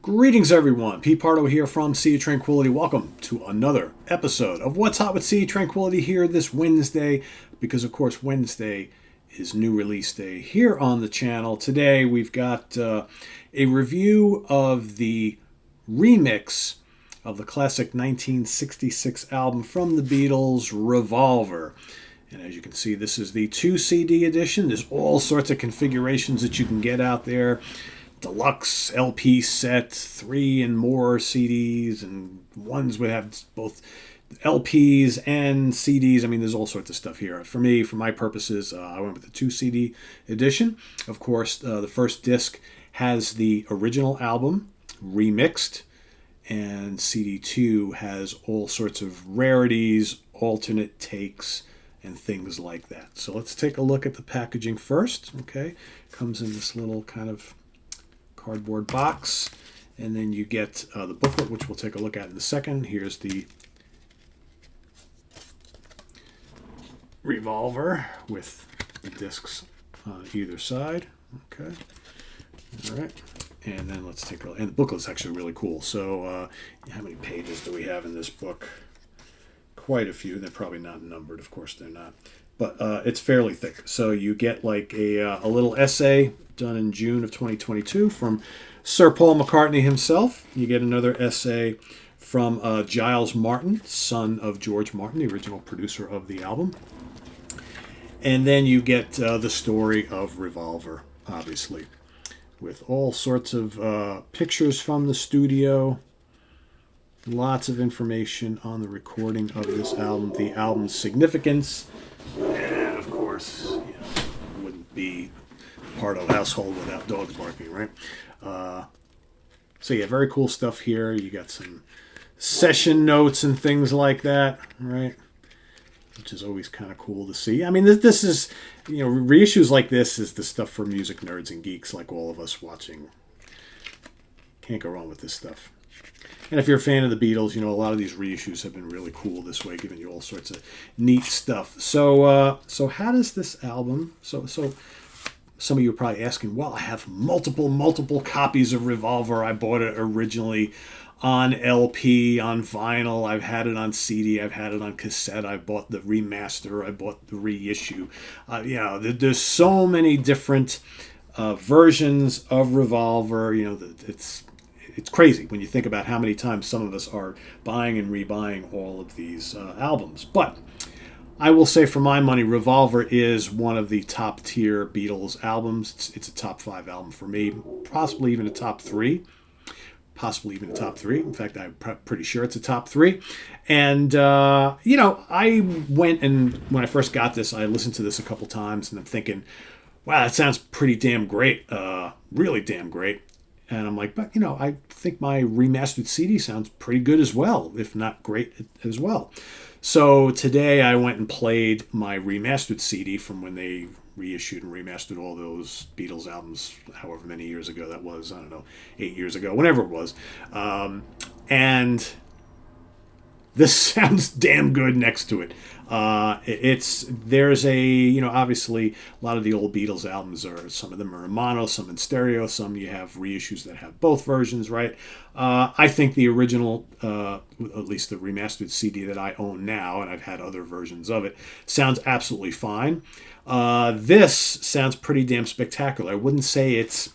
Greetings, everyone. Pete Pardo here from Sea of Tranquility. Welcome to another episode of What's Hot with Sea of Tranquility here this Wednesday, because, of course, Wednesday is new release day here on the channel. Today, we've got a review of the remix of the classic 1966 album from the Beatles, Revolver. And as you can see, this is the 2 CD edition. There's all sorts of configurations that you can get out there. Deluxe LP set, 3 and more CDs, and ones would have both LPs and CDs. I mean, there's all sorts of stuff here. For me, for my purposes, I went with the 2 CD edition. Of course, the first disc has the original album remixed, and CD 2 has all sorts of rarities, alternate takes, and things like that. So let's take a look at the packaging first. Okay, comes in this little kind of cardboard box, and then you get the booklet, which we'll take a look at in a second. Here's the Revolver with the discs on either side. Okay, all right, and then let's take a look. And the booklet's actually really cool. So how many pages do we have in this book? Quite a few. They're probably not numbered, of course they're not, but it's fairly thick. So you get like a little essay done in June of 2022 from Sir Paul McCartney himself. You get another essay from Giles Martin, son of George Martin, the original producer of the album. And then you get the story of Revolver, obviously, with all sorts of pictures from the studio. Lots of information on the recording of this album, the album's significance, and of course, wouldn't be part of a household without dogs barking, right? So yeah, very cool stuff here. You got some session notes and things like that, right? Which is always kind of cool to see. I mean, this is, reissues like this is the stuff for music nerds and geeks like all of us watching. Can't go wrong with this stuff. And if you're a fan of the Beatles, a lot of these reissues have been really cool this way, giving you all sorts of neat stuff. So how does this album... So some of you are probably asking, well, I have multiple copies of Revolver. I bought it originally on LP, on vinyl. I've had it on CD. I've had it on cassette. I bought the remaster. I bought the reissue. There's so many different versions of Revolver. It's crazy when you think about how many times some of us are buying and rebuying all of these albums. But I will say, for my money, Revolver is one of the top tier Beatles albums. It's a top 5 album for me, possibly even a top 3. In fact, I'm pretty sure it's a top 3. And, I went and when I first got this, I listened to this a couple times, and I'm thinking, wow, that sounds pretty damn great. Really damn great. And I'm like, but, I think my remastered CD sounds pretty good as well, if not great as well. So today I went and played my remastered CD from when they reissued and remastered all those Beatles albums, however many years ago that was. I don't know, 8 years ago, whenever it was. And this sounds damn good next to it. There's obviously a lot of the old Beatles albums some of them are in mono, some in stereo, some you have reissues that have both versions, right? I think the original, at least the remastered CD that I own now, and I've had other versions of it, sounds absolutely fine. This sounds pretty damn spectacular. I wouldn't say it's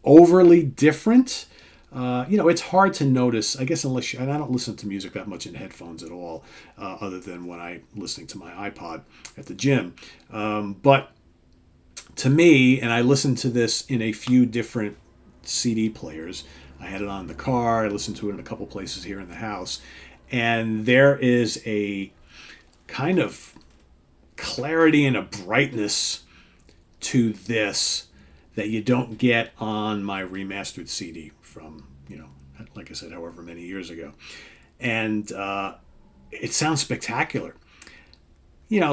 overly different. It's hard to notice, I guess, and I don't listen to music that much in headphones at all, other than when I'm listening to my iPod at the gym. But to me, and I listened to this in a few different CD players. I had it on in the car. I listened to it in a couple places here in the house. And there is a kind of clarity and a brightness to this that you don't get on my remastered CD from, like I said, however many years ago. And it sounds spectacular.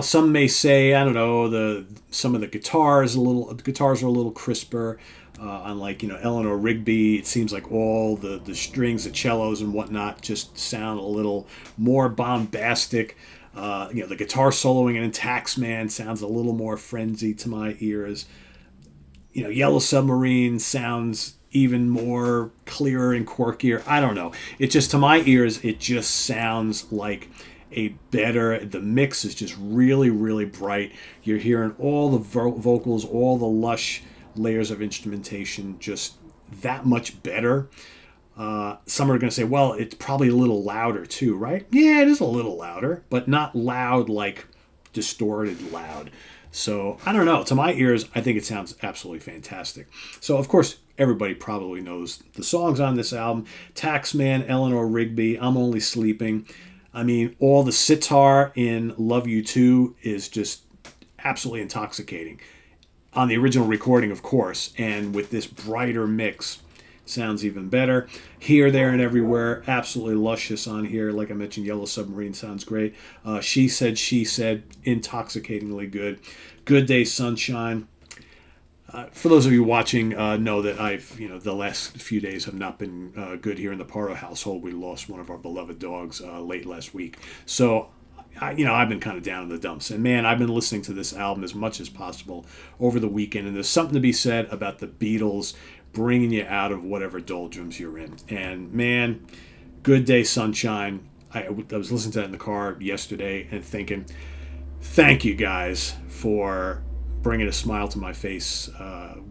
Some may say, I don't know, some of the guitars are a little crisper. Unlike, Eleanor Rigby, it seems like all the strings, the cellos and whatnot just sound a little more bombastic. The guitar soloing in Taxman sounds a little more frenzied to my ears. Yellow Submarine sounds even more clearer and quirkier. I don't know. It just, to my ears, it just sounds like the mix is just really, really bright. You're hearing all the vocals, all the lush layers of instrumentation, just that much better. Some are going to say, well, it's probably a little louder too, right? Yeah, it is a little louder, but not loud like distorted loud. So I don't know. To my ears, I think it sounds absolutely fantastic. So of course, everybody probably knows the songs on this album: Taxman, Eleanor Rigby, I'm Only Sleeping. I mean, all the sitar in Love You Too is just absolutely intoxicating. On the original recording, of course, and with this brighter mix, sounds even better. Here, There, and Everywhere, absolutely luscious on here. Like I mentioned, Yellow Submarine sounds great. She Said, intoxicatingly good. Good Day, Sunshine. For those of you watching, know that the last few days have not been good here in the Pardo household. We lost one of our beloved dogs late last week. So, I've been kind of down in the dumps. And man, I've been listening to this album as much as possible over the weekend. And there's something to be said about the Beatles bringing you out of whatever doldrums you're in. And man, Good Day, Sunshine. I was listening to that in the car yesterday and thinking, thank you guys for bringing a smile to my face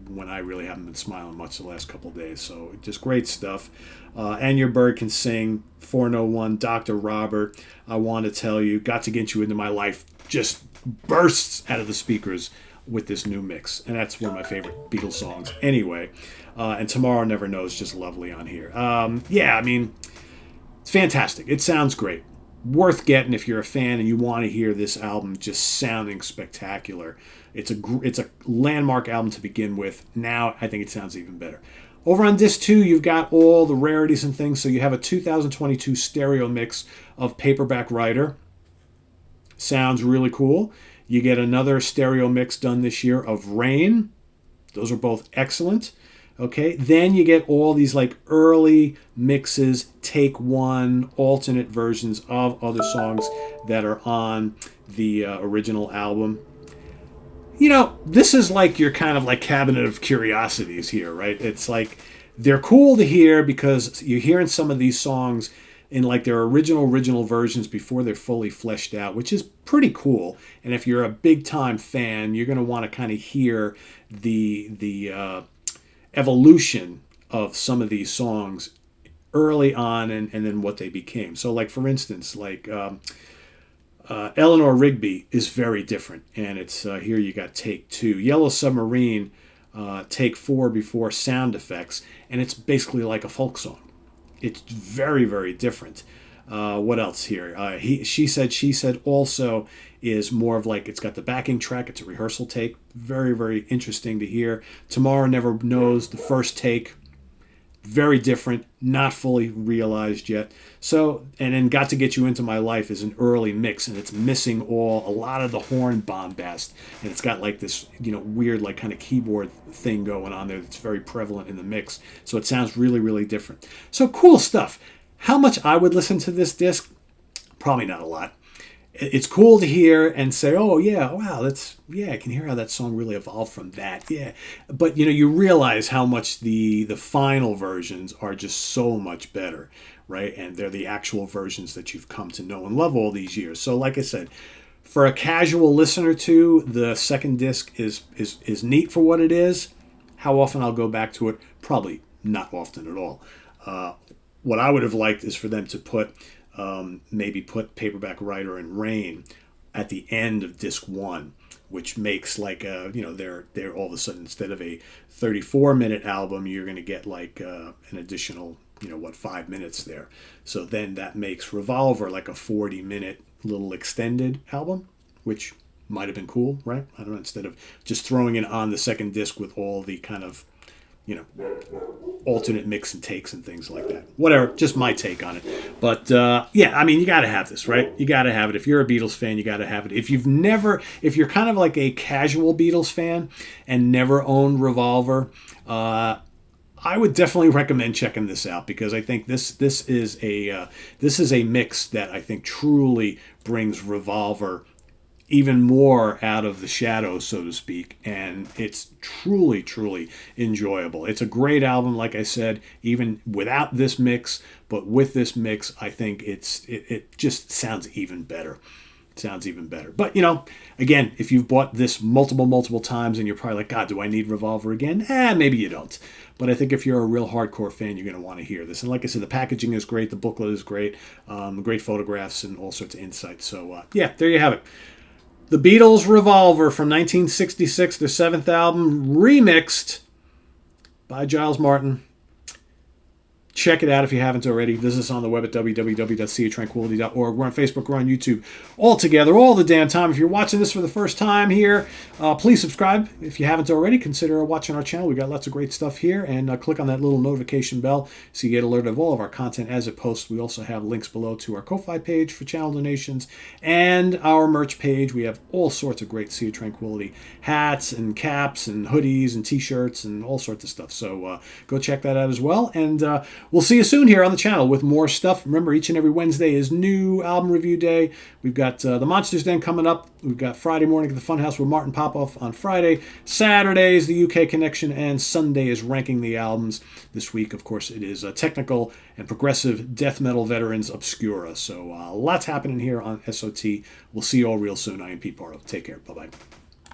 when I really haven't been smiling much the last couple of days. So just great stuff. And Your Bird Can Sing, 401, Dr. Robert, I Want to Tell You, Got to Get You Into My Life, just bursts out of the speakers with this new mix. And that's one of my favorite Beatles songs anyway. And Tomorrow Never Knows, just lovely on here. It's fantastic. It sounds great. Worth getting if you're a fan and you want to hear this album just sounding spectacular. It's a landmark album to begin with. Now I think it sounds even better. Over on disc 2, you've got all the rarities and things. So you have a 2022 stereo mix of Paperback Writer. Sounds really cool. You get another stereo mix done this year of Rain. Those are both excellent. Okay, then you get all these like early mixes, take one, alternate versions of other songs that are on the original album. This is like your kind of like cabinet of curiosities here, right? It's like they're cool to hear because you're hearing some of these songs in like their original versions before they're fully fleshed out, which is pretty cool. And if you're a big time fan, you're going to want to kind of hear the evolution of some of these songs early on and then what they became. So like, for instance, like Eleanor Rigby is very different. And it's here you got take 2. Yellow Submarine, take 4 before sound effects. And it's basically like a folk song. It's very, very different. What else here? She Said also is more of like, it's got the backing track. It's a rehearsal take. Very, very interesting to hear. Tomorrow Never Knows, the first take. Very different. Not fully realized yet. So, and then Got to Get You Into My Life is an early mix, and it's missing a lot of the horn bombast. And it's got like this, weird like kind of keyboard thing going on there that's very prevalent in the mix. So it sounds really, really different. So cool stuff. How much I would listen to this disc? Probably not a lot. It's cool to hear and say, oh yeah, wow, I can hear how that song really evolved from that. Yeah. But you realize how much the final versions are just so much better, right? And they're the actual versions that you've come to know and love all these years. So like I said, for a casual listener to, the second disc is neat for what it is. How often I'll go back to it? Probably not often at all. What I would have liked is for them to put Paperback Writer and Rain at the end of disc 1, which makes like they're all of a sudden, instead of a 34-minute album, you're going to get like an additional 5 minutes there. So then that makes Revolver like a 40-minute little extended album, which might have been cool, right? I don't know, instead of just throwing it on the second disc with all the kind of alternate mix and takes and things like that. Whatever, just my take on it. But you got to have this, right? You got to have it. If you're a Beatles fan, you got to have it. If you're kind of like a casual Beatles fan and never owned Revolver, I would definitely recommend checking this out, because I think this is a mix that I think truly brings Revolver even more out of the shadows, so to speak, and it's truly, truly enjoyable. It's a great album, like I said, even without this mix, but with this mix, I think it just sounds even better. Sounds even better. But, again, if you've bought this multiple times and you're probably like, God, do I need Revolver again? Maybe you don't. But I think if you're a real hardcore fan, you're going to want to hear this. And like I said, the packaging is great. The booklet is great. Great photographs and all sorts of insights. So, there you have it. The Beatles' Revolver from 1966, their 7th album, remixed by Giles Martin. Check it out if you haven't already. Visit us on the web at www.seaoftranquility.org. We're on Facebook. We're on YouTube. All together, all the damn time. If you're watching this for the first time here, please subscribe. If you haven't already, consider watching our channel. We've got lots of great stuff here. And click on that little notification bell so you get alerted of all of our content as it posts. We also have links below to our Ko-Fi page for channel donations and our merch page. We have all sorts of great Sea of Tranquility hats and caps and hoodies and t-shirts and all sorts of stuff. So go check that out as well. And we'll see you soon here on the channel with more stuff. Remember, each and every Wednesday is new album review day. We've got the Monsters Den coming up. We've got Friday morning at the Funhouse with Martin Popoff on Friday. Saturday is the UK Connection, and Sunday is ranking the albums. This week, of course, it is technical and progressive death metal veterans Obscura. So lots happening here on SOT. We'll see you all real soon. I am Pete Pardo. Take care. Bye-bye.